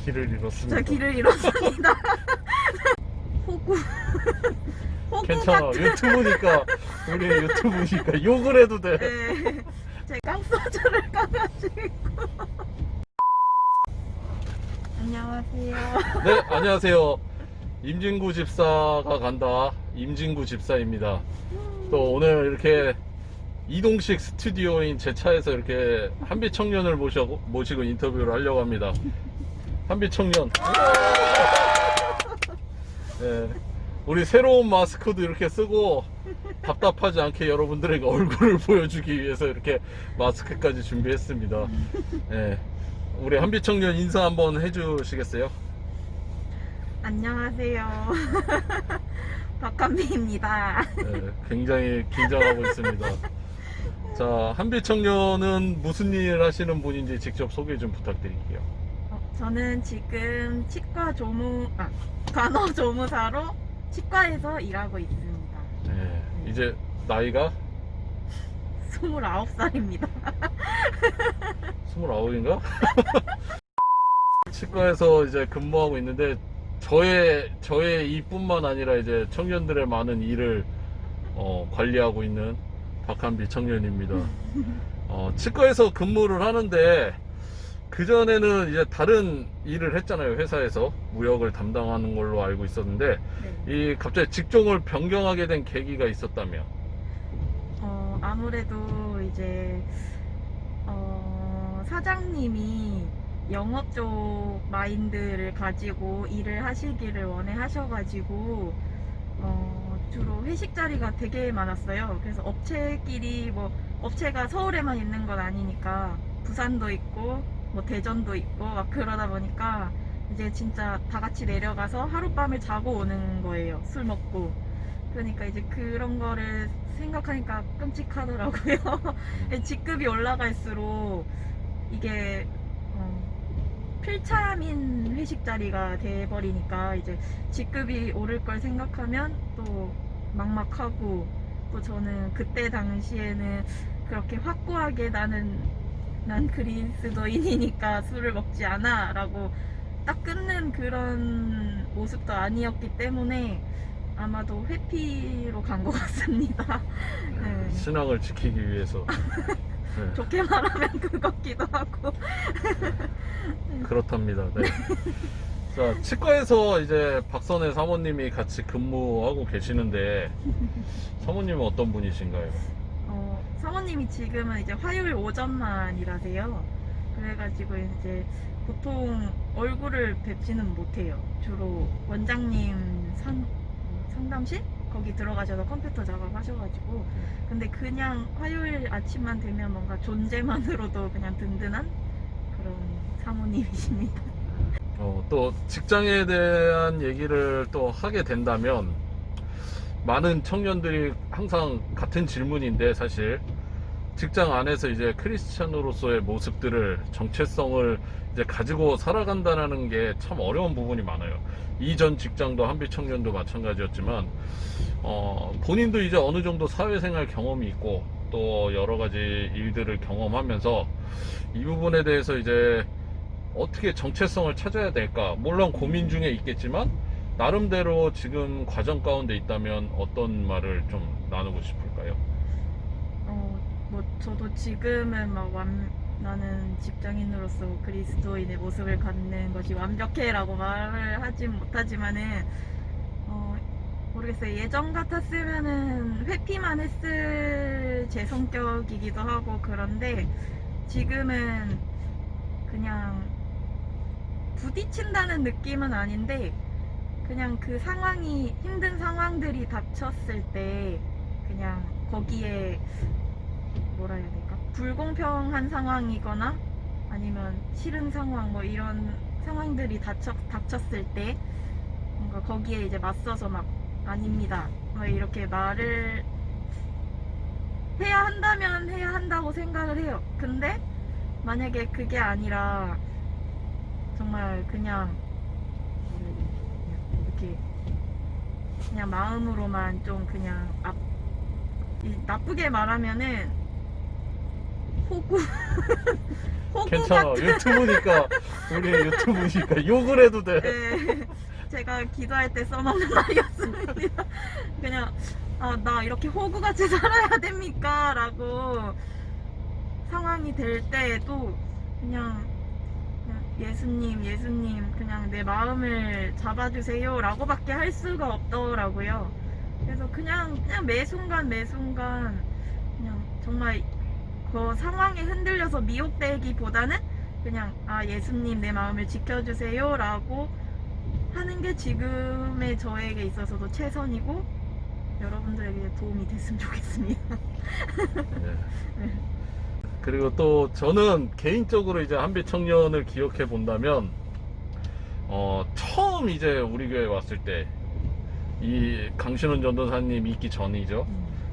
길을 잃었습니다. 저 길을 잃었습니다. 호구. 호구 괜찮아. 같은. 유튜브니까 우리 유튜브니까 욕을 해도 돼. 네. 제 깡소주를 까가지고. 안녕하세요. 네, 안녕하세요. 임진구 집사가 간다. 임진구 집사입니다. 또 오늘 이렇게 이동식 스튜디오인 제 차에서 이렇게 한빛 청년을 모시고 인터뷰를 하려고 합니다. 한빛 청년. 네, 우리 새로운 마스크도 이렇게 쓰고 답답하지 않게 여러분들에게 얼굴을 보여주기 위해서 이렇게 마스크까지 준비했습니다. 네, 우리 한빛 청년 인사 한번 해주시겠어요? 안녕하세요. 박한비입니다. 네, 굉장히 긴장하고 있습니다. 자, 한빛 청년은 무슨 일 하시는 분인지 직접 소개 좀 부탁드릴게요. 저는 지금 간호조무사로 치과에서 일하고 있습니다. 네, 이제 나이가 29살입니다. 29인가? 치과에서 이제 근무하고 있는데 저의 이뿐만 아니라 이제 청년들의 많은 일을 관리하고 있는 박한비 청년입니다. 치과에서 근무를 하는데 그전에는 이제 다른 일을 했잖아요. 회사에서 무역을 담당하는 걸로 알고 있었는데 이 갑자기 직종을 변경하게 된 계기가 있었다며? 아무래도 이제 사장님이 영업 쪽 마인드를 가지고 일을 하시기를 원해 하셔가지고 주로 회식 자리가 되게 많았어요. 그래서 업체끼리 업체가 서울에만 있는 건 아니니까 부산도 있고 대전도 있고 막 그러다 보니까 이제 진짜 다 같이 내려가서 하룻밤을 자고 오는 거예요. 술 먹고. 그러니까 이제 그런 거를 생각하니까 끔찍하더라고요. 직급이 올라갈수록 이게 필참인 회식 자리가 돼버리니까 이제 직급이 오를 걸 생각하면 또 막막하고, 또 저는 그때 당시에는 그렇게 확고하게 난 그리스도인이니까 술을 먹지 않아 라고 딱 끊는 그런 모습도 아니었기 때문에 아마도 회피로 간 것 같습니다. 네. 신앙을 지키기 위해서. 네, 좋게 말하면 그거기도 하고. 그렇답니다. 네. 자, 치과에서 이제 박선혜 사모님이 같이 근무하고 계시는데 사모님은 어떤 분이신가요? 사모님이 지금은 이제 화요일 오전만 일하세요. 그래가지고 이제 보통 얼굴을 뵙지는 못해요. 주로 원장님 상담실? 거기 들어가셔서 컴퓨터 작업하셔가지고. 근데 그냥 화요일 아침만 되면 뭔가 존재만으로도 그냥 든든한 그런 사모님이십니다. 또 직장에 대한 얘기를 또 하게 된다면 많은 청년들이 항상 같은 질문인데, 사실 직장 안에서 이제 크리스찬으로서의 모습들을, 정체성을 이제 가지고 살아간다는 게 참 어려운 부분이 많아요. 이전 직장도 한빛 청년도 마찬가지였지만 본인도 이제 어느 정도 사회생활 경험이 있고 또 여러 가지 일들을 경험하면서 이 부분에 대해서 이제 어떻게 정체성을 찾아야 될까, 물론 고민 중에 있겠지만 나름대로 지금 과정 가운데 있다면 어떤 말을 좀 나누고 싶을까요? 저도 지금은 나는 직장인으로서 그리스도인의 모습을 갖는 것이 완벽해라고 말을 하진 못하지만은 모르겠어요. 예전 같았으면은 회피만 했을 제 성격이기도 하고, 그런데 지금은 그냥 부딪힌다는 느낌은 아닌데 그냥 그 상황이, 힘든 상황들이 닥쳤을 때 그냥 거기에 뭐라 해야 될까? 불공평한 상황이거나 아니면 싫은 상황 이런 상황들이 닥쳤을 때 뭔가 거기에 이제 맞서서 아닙니다, 이렇게 말을 해야 한다면 해야 한다고 생각을 해요. 근데 만약에 그게 아니라 정말 그냥 이렇게 그냥 마음으로만 좀 그냥 나쁘게 말하면은 호구 호구 괜찮아. 같은 유튜브니까 우리 유튜브니까 욕을 해도 돼. 네, 제가 기도할 때 써먹는 말이었습니다. 그냥 나 이렇게 호구같이 살아야 됩니까? 라고 상황이 될 때에도 그냥 예수님 그냥 내 마음을 잡아주세요 라고 밖에 할 수가 없더라고요. 그래서 그냥 매 순간 그냥 정말 그 상황에 흔들려서 미혹되기보다는 그냥 예수님 내 마음을 지켜주세요 라고 하는 게 지금의 저에게 있어서도 최선이고 여러분들에게 도움이 됐으면 좋겠습니다. 네. 그리고 또 저는 개인적으로 이제 한빛 청년을 기억해 본다면 처음 이제 우리 교회 왔을 때 이 강신훈 전도사님 있기 전이죠.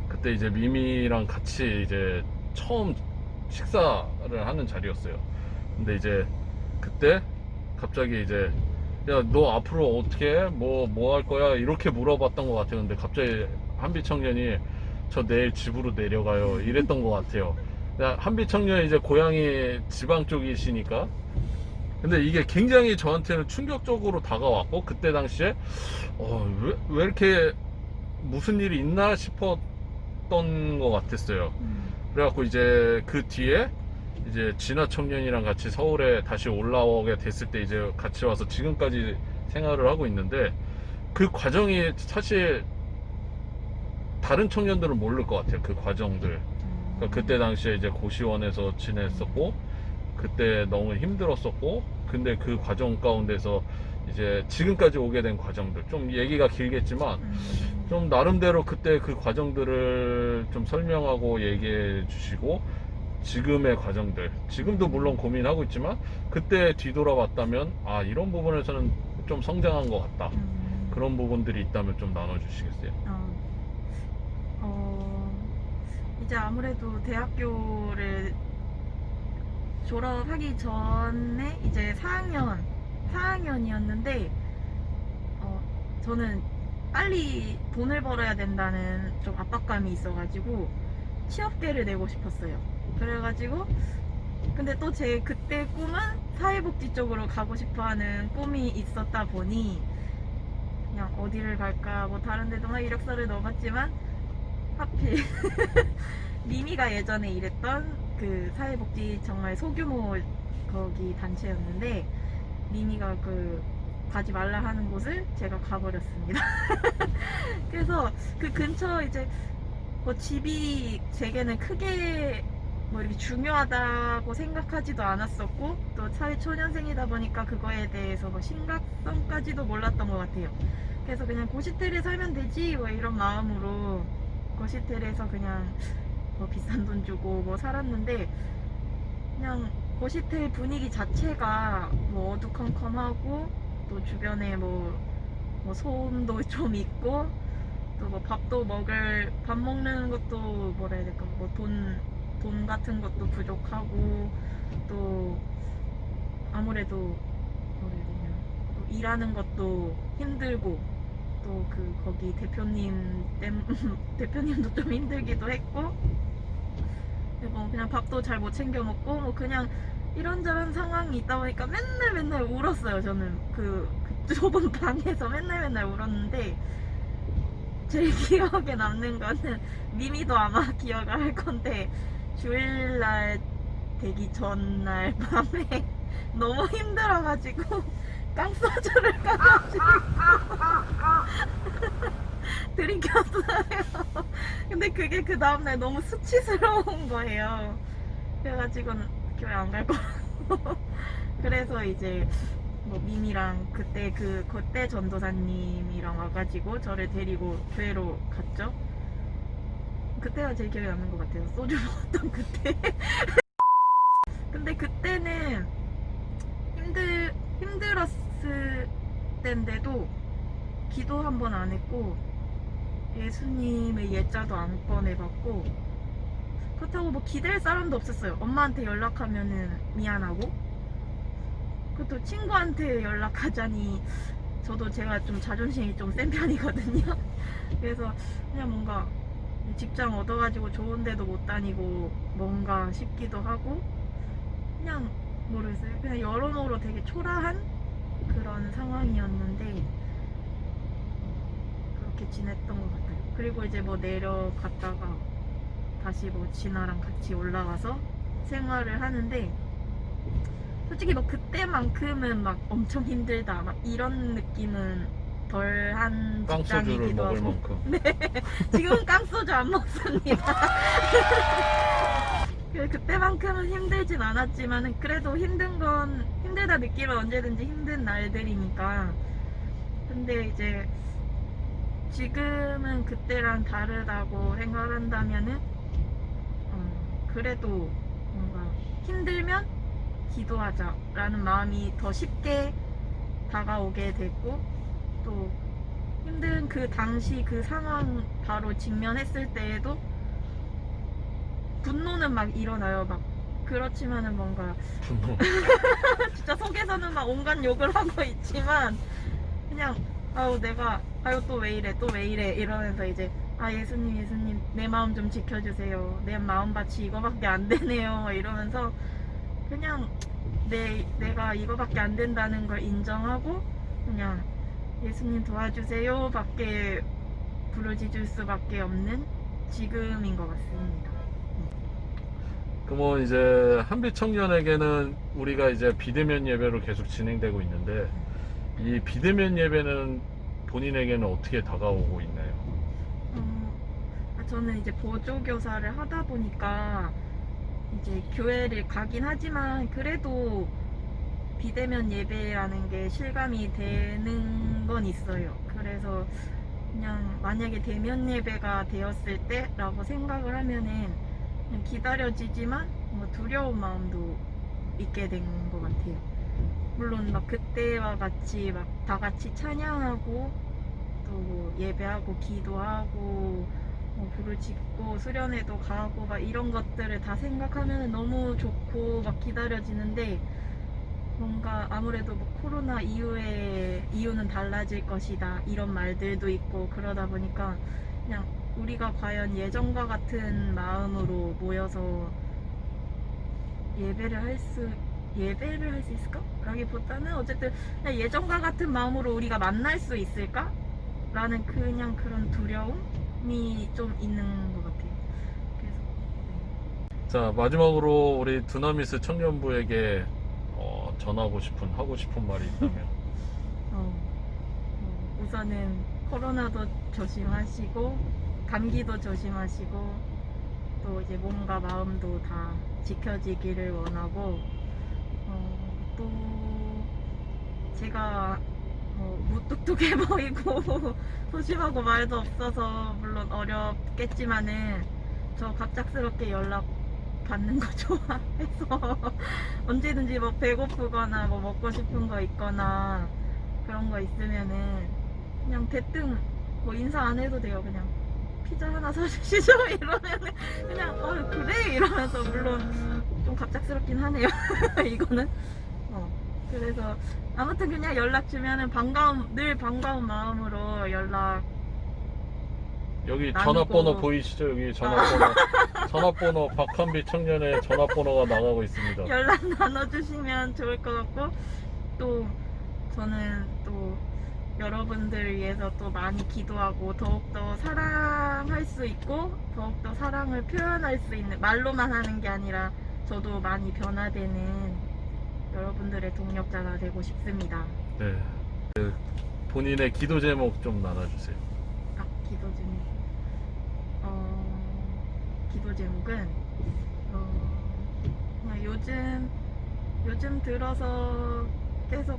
그때 이제 미미랑 같이 이제 처음 식사를 하는 자리였어요. 근데 이제 그때 갑자기 이제 야 너 앞으로 어떻게 해? 뭐 할 거야? 이렇게 물어봤던 것 같아요. 근데 갑자기 한빛 청년이 저 내일 집으로 내려가요 이랬던 것 같아요. 한빛 청년이 이제 고향이 지방 쪽이시니까. 근데 이게 굉장히 저한테는 충격적으로 다가왔고 그때 당시에 왜 이렇게 무슨 일이 있나 싶었던 것 같았어요. 그래갖고 이제 그 뒤에 이제 진화 청년이랑 같이 서울에 다시 올라오게 됐을 때 이제 같이 와서 지금까지 생활을 하고 있는데 그 과정이 사실 다른 청년들은 모를 것 같아요. 그 과정들. 그러니까 그때 당시에 이제 고시원에서 지냈었고 그때 너무 힘들었었고 근데 그 과정 가운데서 이제 지금까지 오게 된 과정들 좀 얘기가 길겠지만 좀 나름대로 그때 그 과정들을 좀 설명하고 얘기해 주시고 지금의 과정들 지금도 물론 고민하고 있지만 그때 뒤돌아봤다면 이런 부분에서는 좀 성장한 것 같다. 그런 부분들이 있다면 좀 나눠주시겠어요? 이제 아무래도 대학교를 졸업하기 전에 이제 4학년이었는데 저는 빨리 돈을 벌어야 된다는 좀 압박감이 있어가지고 취업계를 내고 싶었어요. 그래가지고 근데 또 제 그때 꿈은 사회복지 쪽으로 가고 싶어하는 꿈이 있었다 보니 그냥 어디를 갈까 뭐 다른 데도 막 이력서를 넣어봤지만 하필 미미가 예전에 일했던 그 사회복지 정말 소규모 거기 단체였는데 미미가 그 가지 말라 하는 곳을 제가 가버렸습니다. 그래서 그 근처 이제 뭐 집이 제게는 크게 뭐 이렇게 중요하다고 생각하지도 않았었고 또 사회 초년생이다 보니까 그거에 대해서 뭐 심각성까지도 몰랐던 것 같아요. 그래서 그냥 고시텔에 살면 되지 뭐 이런 마음으로 고시텔에서 그냥 뭐 비싼 돈 주고 뭐 살았는데 그냥 고시텔 분위기 자체가 뭐 어두컴컴하고 또 주변에 뭐 소음도 좀 있고 또 뭐 밥 먹는 것도 뭐라 해야 될까 뭐 돈 같은 것도 부족하고 또 아무래도 뭐라 해야 되냐 또 일하는 것도 힘들고 또 거기 대표님도 좀 힘들기도 했고 뭐 그냥 밥도 잘 못 챙겨 먹고 뭐 그냥 이런저런 상황이 있다 보니까 맨날 울었어요. 저는 그 좁은 방에서 맨날 울었는데 제일 기억에 남는 거는 미미도 아마 기억을 할 건데 주일날 되기 전날 밤에 너무 힘들어가지고 깡소주를 까가지고 들이켰어요. 근데 그게 그 다음날 너무 수치스러운 거예요. 그래가지고 교회 안 갈 거라고. 그래서 이제 뭐 미미랑 그때 전도사님이랑 와가지고 저를 데리고 교회로 갔죠. 그때가 제일 기억에 남는 것 같아요. 소주 먹었던 그때. 근데 그때는 힘들었을 때인데도 기도 한 번 안 했고 예수님의 예자도 안 꺼내봤고 그렇다고 뭐 기댈 사람도 없었어요. 엄마한테 연락하면은 미안하고 그것도 친구한테 연락하자니 제가 좀 자존심이 좀 센 편이거든요. 그래서 그냥 뭔가 직장 얻어가지고 좋은 데도 못 다니고 뭔가 싶기도 하고 그냥 모르겠어요. 그냥 여러모로 되게 초라한 그런 상황이었는데 그렇게 지냈던 것 같아요. 그리고 이제 뭐 내려갔다가 다시 뭐 진아랑 같이 올라가서 생활을 하는데 솔직히 뭐 그때만큼은 막 엄청 힘들다 막 이런 느낌은 덜한 깡소주를 직장이기도 먹을 하고 만큼. 네, 지금은 깡소주 안 먹습니다. 그때만큼은 힘들진 않았지만 그래도 힘든 건 힘들다 느끼면 언제든지 힘든 날들이니까. 근데 이제 지금은 그때랑 다르다고 생각한다면은 그래도 뭔가 힘들면 기도하자라는 마음이 더 쉽게 다가오게 됐고 또 힘든 그 당시 그 상황 바로 직면했을 때에도 분노는 막 일어나요. 막 그렇지만은 뭔가 분노. 진짜 속에서는 막 온갖 욕을 하고 있지만 그냥 아유 내가 아유 또 왜 이래 또 왜 이래 이러면서 이제 아 예수님 내 마음 좀 지켜주세요. 내 마음밭이 이거밖에 안 되네요. 이러면서 그냥 내가 이거밖에 안 된다는 걸 인정하고 그냥 예수님 도와주세요 밖에 부르짖을 수밖에 없는 지금인 것 같습니다. 그러면 이제 한빛 청년에게는 우리가 이제 비대면 예배로 계속 진행되고 있는데 이 비대면 예배는 본인에게는 어떻게 다가오고 있나요? 저는 이제 보조교사를 하다 보니까 이제 교회를 가긴 하지만 그래도 비대면 예배라는 게 실감이 되는 건 있어요. 그래서 그냥 만약에 대면 예배가 되었을 때라고 생각을 하면은 그냥 기다려지지만 뭐 두려운 마음도 있게 된 것 같아요. 물론 막 그때와 같이 막 다 같이 찬양하고 또 뭐 예배하고 기도하고 뭐 부르짖고 수련회도 가고 막 이런 것들을 다 생각하면 너무 좋고 막 기다려지는데 뭔가 아무래도 뭐 코로나 이유는 달라질 것이다 이런 말들도 있고 그러다 보니까 그냥 우리가 과연 예전과 같은 마음으로 모여서 예배를 할 수 있을까? 라기보다는 어쨌든 그냥 예전과 같은 마음으로 우리가 만날 수 있을까? 라는 그냥 그런 두려움이 좀 있는 것 같아요. 그래서 자, 마지막으로 우리 두나미스 청년부에게 전하고 싶은 하고 싶은 말이 있다면 우선은 코로나도 조심하시고 감기도 조심하시고 또 이제 몸과 마음도 다 지켜지기를 원하고 또 제가 무뚝뚝해 보이고 소심하고 말도 없어서 물론 어렵겠지만은 저 갑작스럽게 연락 받는 거 좋아해서 언제든지 뭐 배고프거나 뭐 먹고 싶은 거 있거나 그런 거 있으면은 그냥 대뜸 뭐 인사 안 해도 돼요. 그냥 피자 하나 사주시죠 이러면은 그냥 그래 이러면서 물론 좀 갑작스럽긴 하네요. 이거는 그래서 아무튼 그냥 연락 주면은 늘 반가운 마음으로 연락 여기 나누고. 전화번호 보이시죠? 여기 전화번호 박한빛 청년의 전화번호가 나가고 있습니다. 연락 나눠주시면 좋을 것 같고 또 저는 또 여러분들을 위해서 또 많이 기도하고 더욱더 사랑할 수 있고 더욱더 사랑을 표현할 수 있는 말로만 하는 게 아니라 저도 많이 변화되는 여러분들의 동력자가 되고 싶습니다. 네. 본인의 기도 제목 좀 나눠주세요. 기도 제목 기도 제목은 그냥 요즘 들어서 계속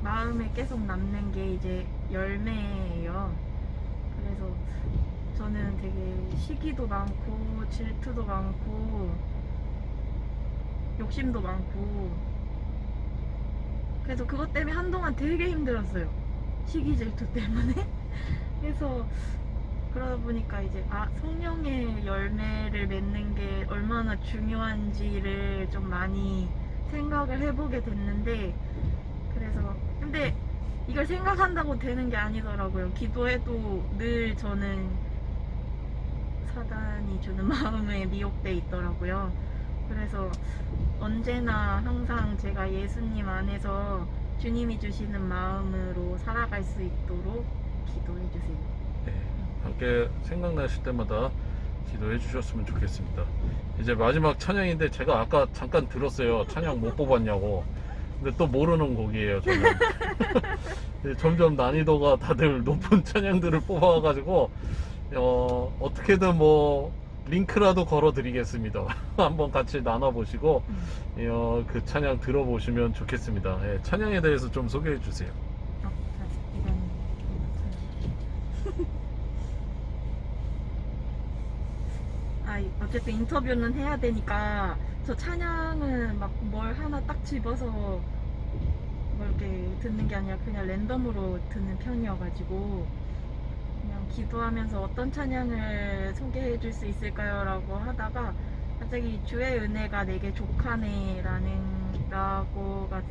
마음에 계속 남는 게 이제 열매예요. 그래서 저는 되게 시기도 많고 질투도 많고 욕심도 많고 그래서 그것 때문에 한동안 되게 힘들었어요. 시기 질투 때문에. 그래서 그러다 보니까 이제 성령의 열매를 맺는 게 얼마나 중요한지를 좀 많이 생각을 해보게 됐는데 그래서 근데 이걸 생각한다고 되는 게 아니더라고요. 기도해도 늘 저는 사단이 주는 마음에 미혹돼 있더라고요. 그래서 언제나 항상 제가 예수님 안에서 주님이 주시는 마음으로 살아갈 수 있도록 기도해 주세요. 네, 함께 생각나실 때마다 기도해 주셨으면 좋겠습니다. 이제 마지막 찬양인데 제가 아까 잠깐 들었어요. 찬양 못 뽑았냐고. 근데 또 모르는 곡이에요, 저는. 이제 점점 난이도가 다들 높은 찬양들을 뽑아가지고 어떻게든 뭐 링크라도 걸어드리겠습니다. 한번 같이 나눠보시고 그 찬양 들어보시면 좋겠습니다. 예, 찬양에 대해서 좀 소개해 주세요. 어쨌든 인터뷰는 해야 되니까 저 찬양은 막 뭘 하나 딱 집어서 뭐 이렇게 듣는 게 아니라 그냥 랜덤으로 듣는 편이어가지고 그냥 기도하면서 어떤 찬양을 소개해 줄 수 있을까요? 라고 하다가 갑자기 주의 은혜가 내게 족하네 라고가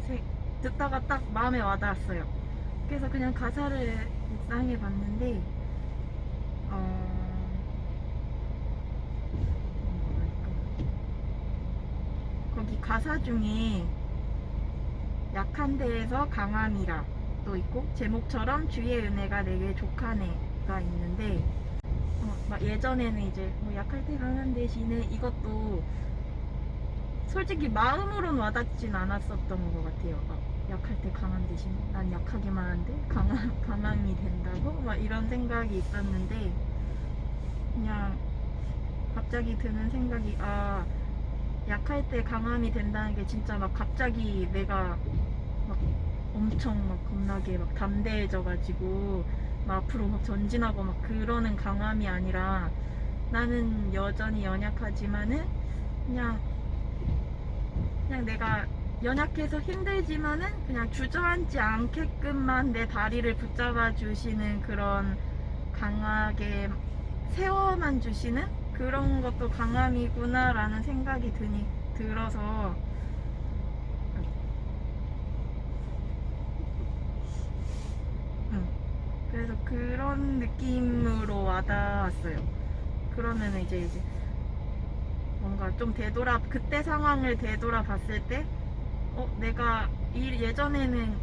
듣다가 딱 마음에 와닿았어요. 그래서 그냥 가사를 묵상해 봤는데 거기 가사 중에 약한 데에서 강함이라 또 있고 제목처럼 주의 은혜가 내게 족하네가 있는데 막 예전에는 이제 뭐 약할 때 강한 대신에 이것도 솔직히 마음으로는 와닿진 않았었던 것 같아요. 약할 때 강한 대신 난 약하기만 한데 강함이 된다고 막 이런 생각이 있었는데 그냥 갑자기 드는 생각이 약할 때 강함이 된다는 게 진짜 막 갑자기 내가 막 엄청 막 겁나게 막 담대해져가지고 막 앞으로 막 전진하고 막 그러는 강함이 아니라 나는 여전히 연약하지만은 그냥 내가 연약해서 힘들지만은 그냥 주저앉지 않게끔만 내 다리를 붙잡아 주시는 그런 강하게 세워만 주시는 그런 것도 강함이구나 라는 생각이 들어서 그래서 그런 느낌으로 와닿았어요. 그러면 이제 뭔가 좀 그때 상황을 되돌아 봤을 때 내가 예전에는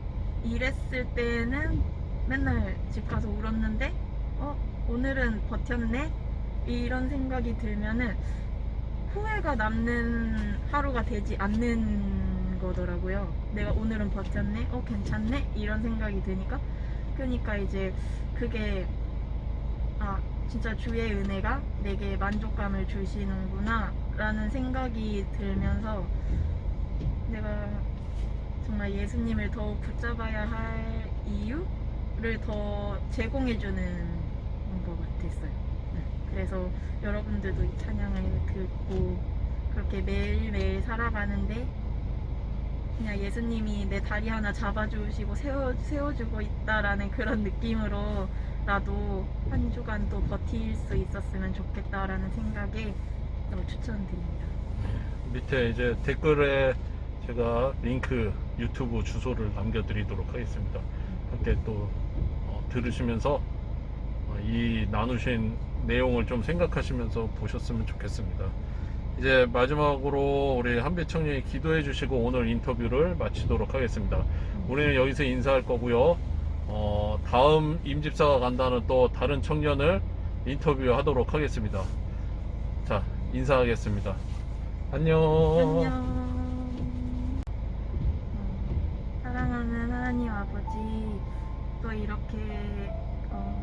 이랬을 때는 맨날 집 가서 울었는데 오늘은 버텼네? 이런 생각이 들면은 후회가 남는 하루가 되지 않는 거더라고요. 내가 오늘은 버텼네? 괜찮네? 이런 생각이 드니까 그러니까 이제 그게 진짜 주의 은혜가 내게 만족감을 주시는구나 라는 생각이 들면서 내가 정말 예수님을 더 붙잡아야 할 이유를 더 제공해주는 것 같았어요. 그래서 여러분들도 이 찬양을 듣고 그렇게 매일매일 살아가는데 그냥 예수님이 내 다리 하나 잡아주시고 세워주고 있다라는 그런 느낌으로라도 한 주간 또 버틸 수 있었으면 좋겠다라는 생각에 너무 추천드립니다. 밑에 이제 댓글에 제가 링크 유튜브 주소를 남겨드리도록 하겠습니다. 함께 또 들으시면서 이 나누신 내용을 좀 생각하시면서 보셨으면 좋겠습니다. 이제 마지막으로 우리 한빛 청년이 기도해 주시고 오늘 인터뷰를 마치도록 하겠습니다. 우리는 여기서 인사할 거고요. 다음 임집사가 간다는 또 다른 청년을 인터뷰하도록 하겠습니다. 자, 인사하겠습니다. 안녕. 사랑하는 하나님 아버지, 또 이렇게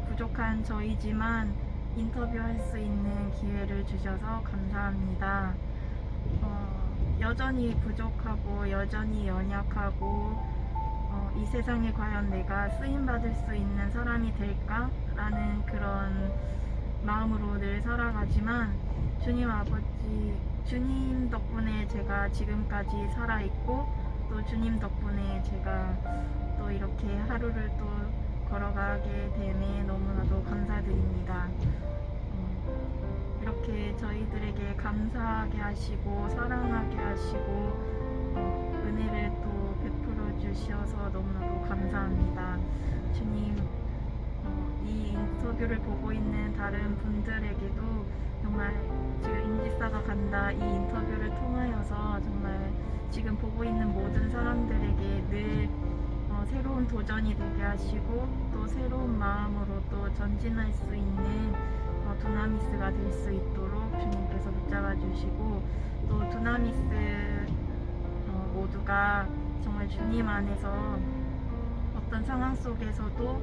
부족한 저희지만 인터뷰할 수 있는 기회를 주셔서 감사합니다. 여전히 부족하고 여전히 연약하고 이 세상에 과연 내가 쓰임받을 수 있는 사람이 될까? 라는 그런 마음으로 늘 살아가지만 주님 아버지, 주님 덕분에 제가 지금까지 살아있고 또 주님 덕분에 제가 또 이렇게 하루를 또 걸어가게 됨에 너무나도 감사드립니다. 이렇게 저희들에게 감사하게 하시고 사랑하게 하시고 은혜를 또 베풀어 주셔서 너무나도 감사합니다. 주님, 이 인터뷰를 보고 있는 다른 분들에게도 정말 지금 인지사가 간다 이 인터뷰를 통하여서 정말 지금 보고 있는 모든 사람들에게 늘 새로운 도전이 되게 하시고 또 새로운 마음으로 또 전진할 수 있는 두나미스가 될 수 있도록 주님께서 붙잡아 주시고 또 두나미스 모두가 정말 주님 안에서 어떤 상황 속에서도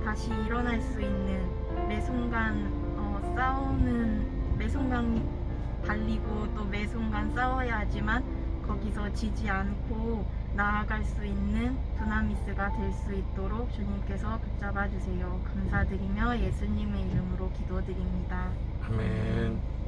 다시 일어날 수 있는 매 순간 싸우는 매 순간 달리고 또 매 순간 싸워야 하지만 거기서 지지 않고 나아갈 수 있는 두나미스가 될 수 있도록 주님께서 붙잡아 주세요. 감사드리며 예수님의 이름으로 기도드립니다. 아멘.